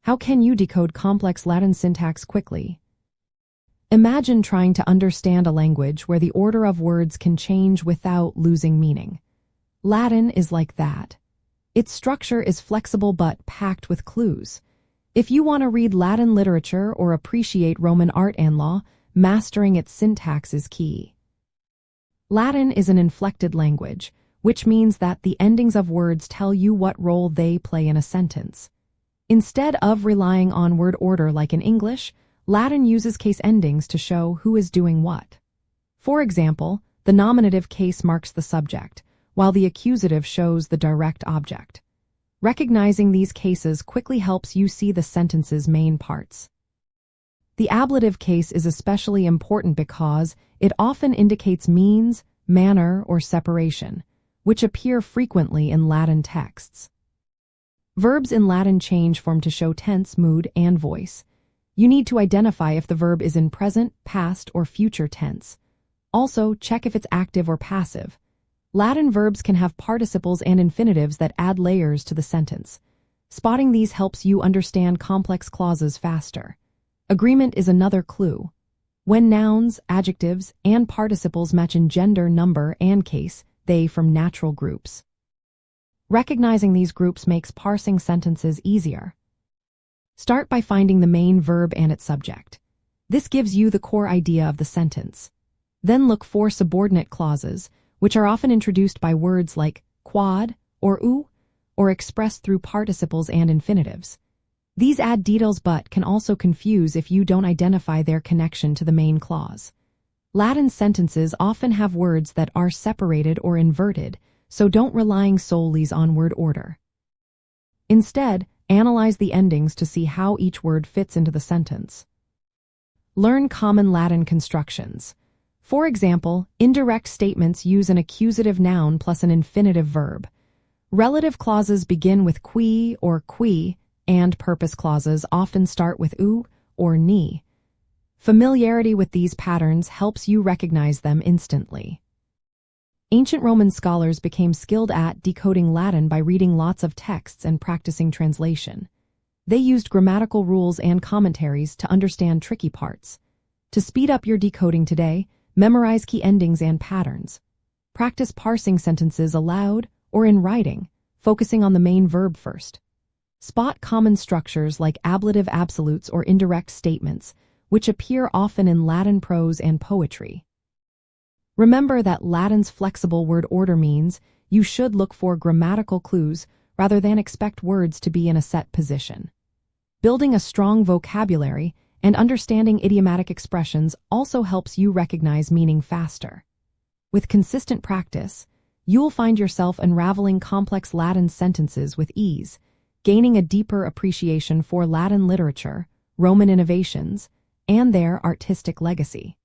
How can you decode complex Latin syntax quickly? Imagine trying to understand a language where the order of words can change without losing meaning. Latin is like that. Its structure is flexible but packed with clues. If you want to read Latin literature or appreciate Roman art and law, mastering its syntax is key. Latin is an inflected language, which means that the endings of words tell you what role they play in a sentence. Instead of relying on word order like in English, Latin uses case endings to show who is doing what. For example, the nominative case marks the subject, while the accusative shows the direct object. Recognizing these cases quickly helps you see the sentence's main parts. The ablative case is especially important because it often indicates means, manner, or separation, which appear frequently in Latin texts. Verbs in Latin change form to show tense, mood, and voice. You need to identify if the verb is in present, past, or future tense. Also, check if it's active or passive. Latin verbs can have participles and infinitives that add layers to the sentence. Spotting these helps you understand complex clauses faster. Agreement is another clue. When nouns, adjectives, and participles match in gender, number, and case, they form natural groups. Recognizing these groups makes parsing sentences easier. Start by finding the main verb and its subject. This gives you the core idea of the sentence. Then look for subordinate clauses, which are often introduced by words like quod or ou, or expressed through participles and infinitives. These add details but can also confuse if you don't identify their connection to the main clause. Latin sentences often have words that are separated or inverted, so don't rely solely on word order. Instead, analyze the endings to see how each word fits into the sentence. Learn common Latin constructions. For example, indirect statements use an accusative noun plus an infinitive verb. Relative clauses begin with qui or qui, and purpose clauses often start with ou or ni. Familiarity with these patterns helps you recognize them instantly. Ancient Roman scholars became skilled at decoding Latin by reading lots of texts and practicing translation. They used grammatical rules and commentaries to understand tricky parts. To speed up your decoding today, memorize key endings and patterns. Practice parsing sentences aloud or in writing, focusing on the main verb first. Spot common structures like ablative absolutes or indirect statements, which appear often in Latin prose and poetry. Remember that Latin's flexible word order means you should look for grammatical clues rather than expect words to be in a set position. Building a strong vocabulary and understanding idiomatic expressions also helps you recognize meaning faster. With consistent practice, you'll find yourself unraveling complex Latin sentences with ease, gaining a deeper appreciation for Latin literature, Roman innovations, and their artistic legacy.